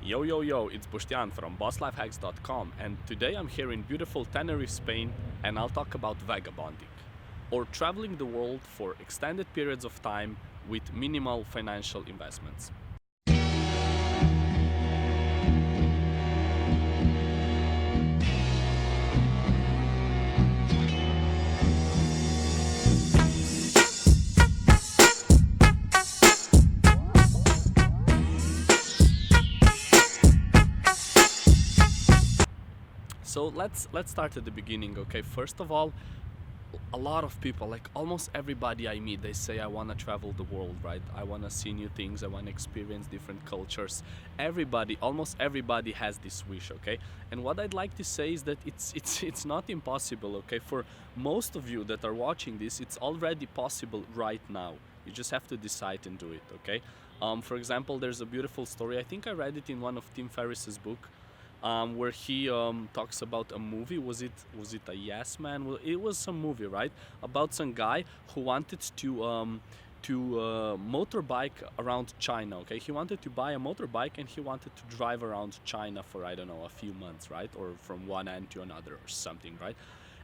Yo yo yo, it's Bostian from BossLifehacks.com, and today I'm here in beautiful Tenerife, Spain, and I'll talk about vagabonding, or traveling the world for extended periods of time with minimal financial investments. So let's start at the beginning, okay? First of all, a lot of people, like almost everybody I meet, they say I want to travel the world, right? I want to see new things, I want to experience different cultures. Everybody, almost everybody has this wish, okay? And what I'd like to say is that it's not impossible, okay? For most of you that are watching this, it's already possible right now. You just have to decide and do it, okay? For example, there's a beautiful story. I think I read it in one of Tim Ferriss's book, where he talks about a movie. Was it a Yes Man? Well, it was some movie, right? About some guy who wanted to motorbike around China. Okay, he wanted to buy a motorbike and he wanted to drive around China for, I don't know, a few months, right? Or from one end to another or something, right?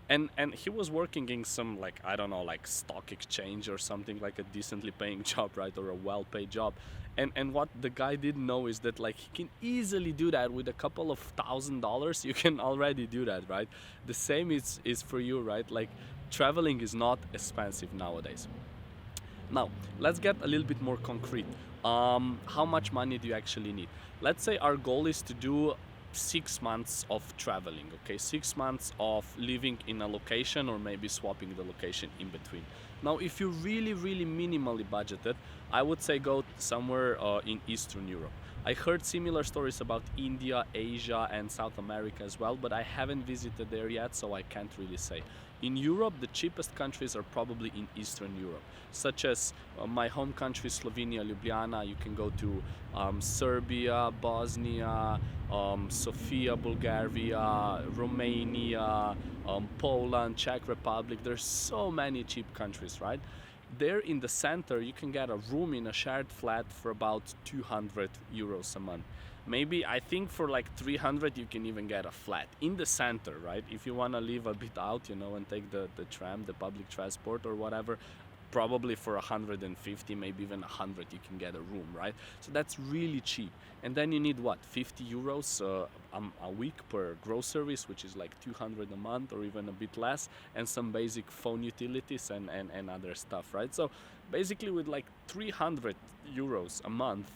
And he was working in some, like, I don't know, like stock exchange or something, like a decently paying job, right? Or a well-paid job. And what the guy didn't know is that, like, he can easily do that with a couple of $1,000. You can already do that, right? The same is for you, right? Like, traveling is not expensive nowadays. Now, let's get a little bit more concrete. How much money do you actually need? Let's say our goal is to do 6 months of traveling, okay? 6 months of living in a location or maybe swapping the location in between. Now, if you really minimally budgeted, I would say go somewhere in Eastern Europe. I heard similar stories about India, Asia, and South America as well, but I haven't visited there yet, so I can't really say. In Europe, the cheapest countries are probably in Eastern Europe, such as my home country, Slovenia, Ljubljana. You can go to Serbia, Bosnia, Sofia, Bulgaria, Romania, Poland, Czech Republic. There's so many cheap countries, right? There in the center, you can get a room in a shared flat for about 200 euros a month. Maybe, I think for like 300 you can even get a flat in the center, right? If you want to live a bit out, and take the tram, the public transport or whatever, probably for 150, maybe even 100, you can get a room, right? So that's really cheap. And then you need what, 50 euros a week per groceries, which is like 200 a month or even a bit less, and some basic phone utilities and other stuff, right? So basically with like 300 euros a month,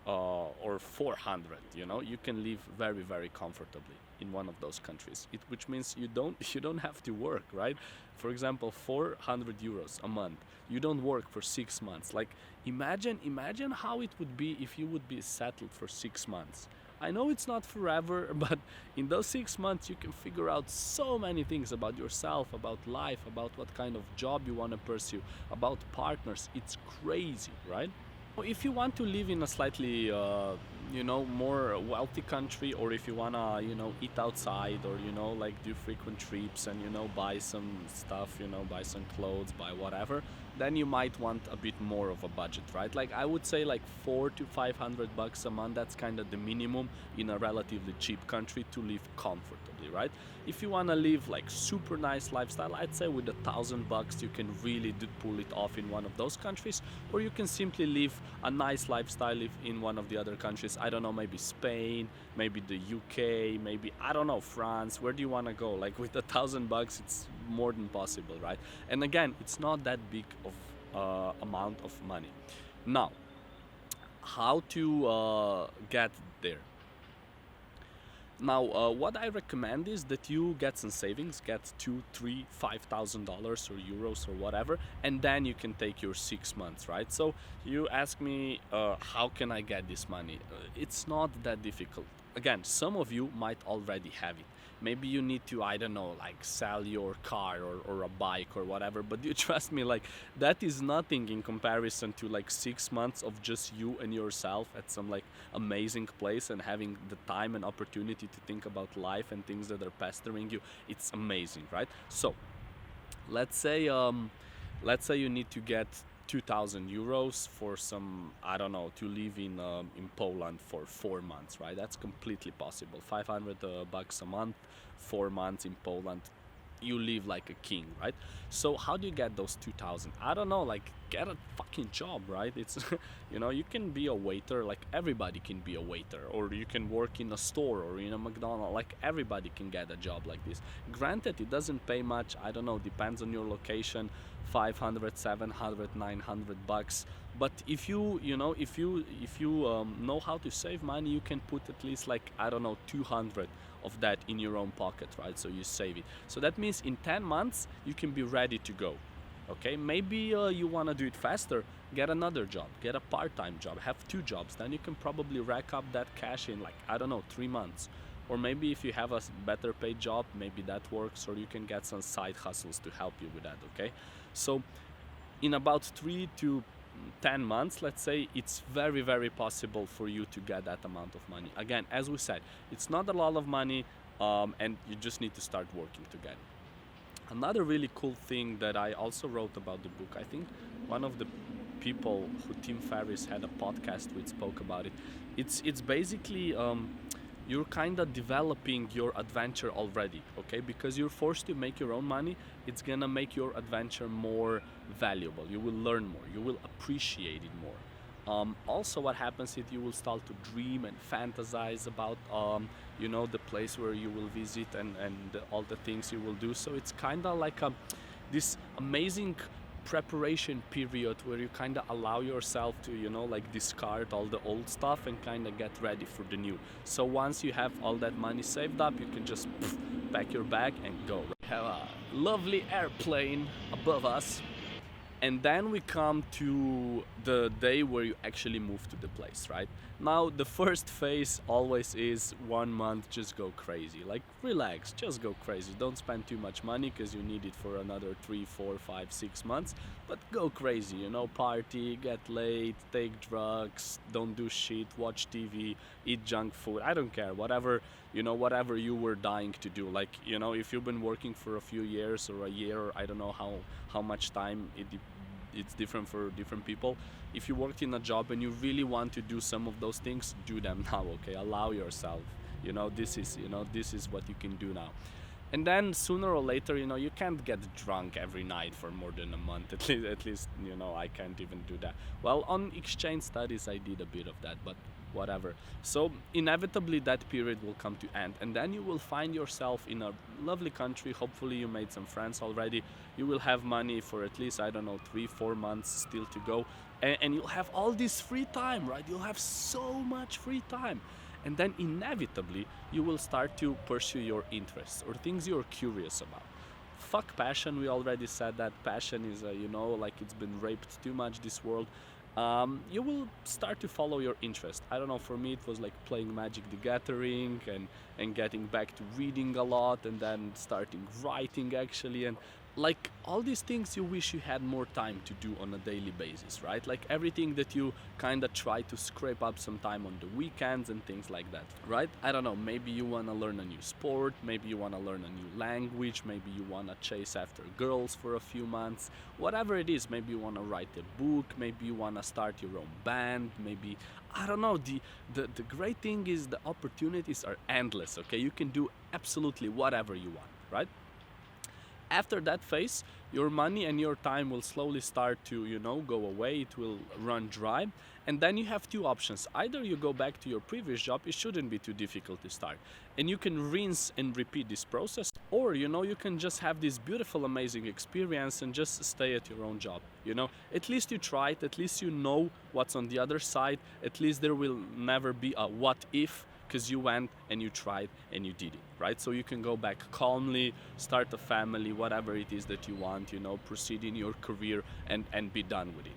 or 400, you can live very comfortably in one of those countries, which means you don't have to work, right? For example, 400 euros a month, you don't work for 6 months. Like, imagine how it would be if you would be settled for 6 months. I know it's not forever, but in those 6 months you can figure out so many things about yourself, about life, about what kind of job you want to pursue, about partners. It's crazy, right? If you want to live in a slightly, more wealthy country, or if you wanna, eat outside, or like do frequent trips and buy some stuff, buy some clothes, buy whatever, then you might want a bit more of a budget, right? Like, I would say like 400 to 500 bucks a month. That's kind of the minimum in a relatively cheap country to live comfortably, right? If you wanna live like super nice lifestyle, I'd say with 1,000 bucks you can really pull it off in one of those countries, or you can simply live a nice lifestyle in one of the other countries. I don't know, maybe Spain, maybe the UK, maybe, I don't know, France. Where do you want to go? Like, with 1,000 bucks, it's more than possible, right? And again, it's not that big of amount of money. Now, how to get there? Now, what I recommend is that you get some savings, get two, three, $5,000 or euros or whatever, and then you can take your 6 months, right? So you ask me, how can I get this money? It's not that difficult. Again, some of you might already have it. Maybe you need to, I don't know, like sell your car or a bike or whatever, but you trust me, like, that is nothing in comparison to like 6 months of just you and yourself at some like amazing place and having the time and opportunity to think about life and things that are pestering you. It's amazing, right? So let's say you need to get 2,000 euros for some, I don't know, to live in Poland for 4 months, right? That's completely possible. 500 bucks a month, 4 months in Poland, you live like a king, right? So how do you get those 2,000? I don't know, like get a fucking job, right? It's you can be a waiter, like everybody can be a waiter, or you can work in a store or in a McDonald's, like everybody can get a job like this. Granted, it doesn't pay much, I don't know, depends on your location, 500, 700, 900 bucks. But if you know how to save money, you can put at least, like, I don't know, 200 of that in your own pocket, right? So you save it. So that means in 10 months you can be ready to go. Okay, maybe you want to do it faster, get another job, get a part-time job, have 2 jobs, then you can probably rack up that cash in, like, I don't know, 3 months. Or maybe if you have a better paid job, maybe that works, or you can get some side hustles to help you with that. Okay, so in about 3 to 10 months, let's say, it's very, very possible for you to get that amount of money. Again, as we said, it's not a lot of money, and you just need to start working to get it. Another really cool thing that I also wrote about the book, I think one of the people who Tim Ferriss had a podcast with spoke about it. It's basically you're kind of developing your adventure already, okay? Because you're forced to make your own money, it's gonna make your adventure more valuable. You will learn more, you will appreciate it more. Also, what happens is you will start to dream and fantasize about the place where you will visit, and all the things you will do. So it's kind of like this amazing preparation period where you kind of allow yourself to like discard all the old stuff and kind of get ready for the new. So once you have all that money saved up, you can just pack your bag and go. We have a lovely airplane above us. And then we come to the day where you actually move to the place, right? Now, the first phase always is 1 month, just go crazy. Like, relax, just go crazy. Don't spend too much money because you need it for another 3, 4, 5, 6 months. But go crazy, party, get late, take drugs, don't do shit, watch TV, eat junk food. I don't care, whatever you were dying to do. Like, if you've been working for a few years or a year, or I don't know how much time it's different for different people. If you worked in a job and you really want to do some of those things, do them now, okay? Allow yourself. This is what you can do now. And then sooner or later, you can't get drunk every night for more than a month. At least, I can't even do that. Well, on exchange studies, I did a bit of that, but whatever. So inevitably that period will come to end, and then you will find yourself in a lovely country. Hopefully you made some friends already. You will have money for at least, I don't know, 3-4 months still to go, and you'll have all this free time, right? You'll have so much free time. And then inevitably you will start to pursue your interests or things you're curious about. Fuck passion, we already said that. Passion is like it's been raped too much, this world. You will start to follow your interest. I don't know, for me it was like playing Magic the Gathering and getting back to reading a lot, and then starting writing actually, and like all these things you wish you had more time to do on a daily basis, right? Like everything that you kind of try to scrape up some time on the weekends and things like that, right? I don't know, maybe you want to learn a new sport, maybe you want to learn a new language, maybe you want to chase after girls for a few months, whatever it is. Maybe you want to write a book, maybe you want to start your own band, maybe, I don't know. The great thing is the opportunities are endless, okay? You can do absolutely whatever you want, right? After that phase, your money and your time will slowly start to, go away. It will run dry. And then you have 2 options. Either you go back to your previous job, it shouldn't be too difficult to start, and you can rinse and repeat this process. Or, you can just have this beautiful, amazing experience and just stay at your own job. At least you tried, at least you know what's on the other side. At least there will never be a what if, because you went and you tried and you did it, right? So you can go back calmly, start a family, whatever it is that you want, proceed in your career and be done with it.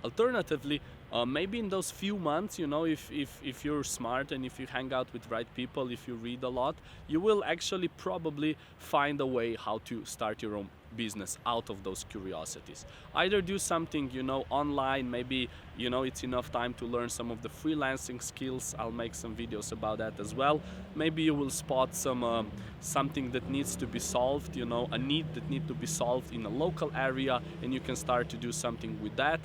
Alternatively, maybe in those few months, you know, if you're smart and if you hang out with right people, if you read a lot, you will actually probably find a way how to start your own business out of those curiosities. Either do something, you know, online, maybe, you know, it's enough time to learn some of the freelancing skills. I'll make some videos about that as well. Maybe you will spot some something that needs to be solved, you know, a need that needs to be solved in a local area, and you can start to do something with that.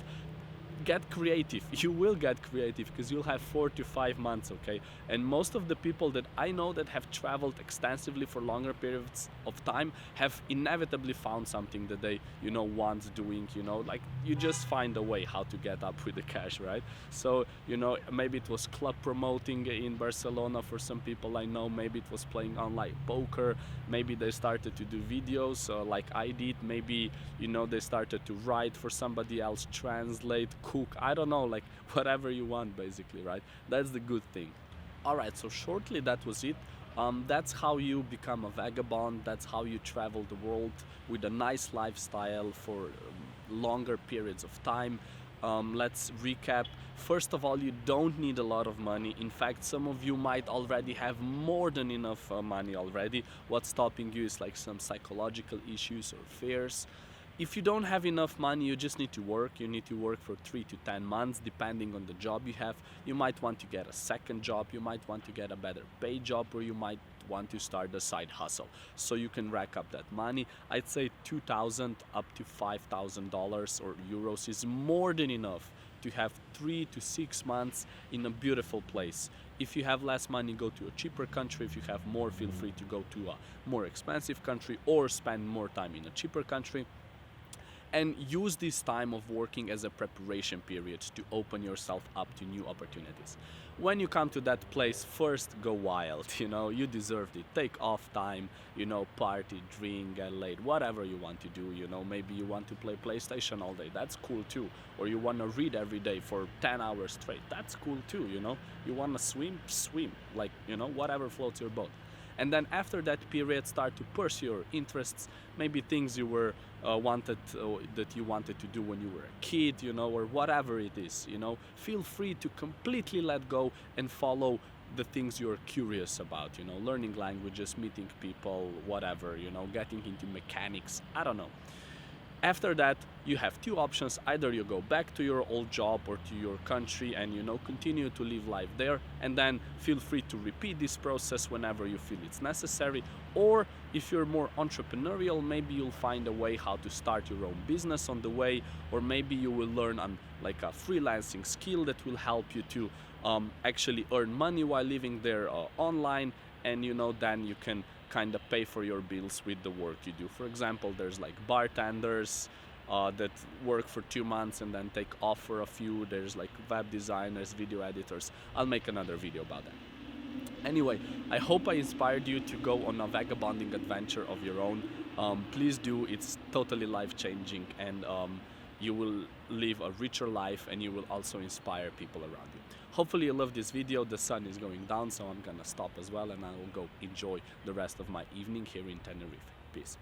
Get creative. You will get creative because you'll have 4 to 5 months, okay? And most of the people that I know that have traveled extensively for longer periods of time have inevitably found something that they, you know, want doing, you know, like you just find a way how to get up with the cash, right? So, you know, maybe it was club promoting in Barcelona for some people I know, maybe it was playing online poker, maybe they started to do videos like I did, maybe, you know, they started to write for somebody else, translate, cook, I don't know, like whatever you want basically, right? That's the good thing. All right, so shortly that was it. That's how you become a vagabond. That's how you travel the world with a nice lifestyle for longer periods of time. Let's recap. First of all, you don't need a lot of money. In fact, some of you might already have more than enough money already. What's stopping you is like some psychological issues or fears. If you don't have enough money, you just need to work. You need to work for 3 to 10 months, depending on the job you have. You might want to get a second job. You might want to get a better paid job, or you might want to start a side hustle so you can rack up that money. I'd say 2,000 up to $5,000 or euros is more than enough to have 3 to 6 months in a beautiful place. If you have less money, go to a cheaper country. If you have more, feel free to go to a more expensive country or spend more time in a cheaper country. And use this time of working as a preparation period to open yourself up to new opportunities. When you come to that place, first go wild, you know, you deserved it. Take off time, you know, party, drink, get laid, whatever you want to do, you know, maybe you want to play PlayStation all day, that's cool too. Or you want to read every day for 10 hours straight, that's cool too, you know. You want to swim, like, you know, whatever floats your boat. And then after that period, start to pursue your interests, maybe things you were that you wanted to do when you were a kid, you know, or whatever it is, you know. Feel free to completely let go and follow the things you're curious about, you know, learning languages, meeting people, whatever, you know, getting into mechanics, I don't know. After that, you have two options. Either you go back to your old job or to your country and, you know, continue to live life there, and then feel free to repeat this process whenever you feel it's necessary. Or if you're more entrepreneurial, maybe you'll find a way how to start your own business on the way, or maybe you will learn on like a freelancing skill that will help you to actually earn money while living there online, and, you know, then you can kind of pay for your bills with the work you do. For example, there's like bartenders that work for 2 months and then take off for a few. There's like web designers, video editors. I'll make another video about that. Anyway, I hope I inspired you to go on a vagabonding adventure of your own. Please do. It's totally life-changing, and you will live a richer life, and you will also inspire people around you. Hopefully you love this video. The sun is going down, so I'm gonna stop as well, and I will go enjoy the rest of my evening here in Tenerife. Peace.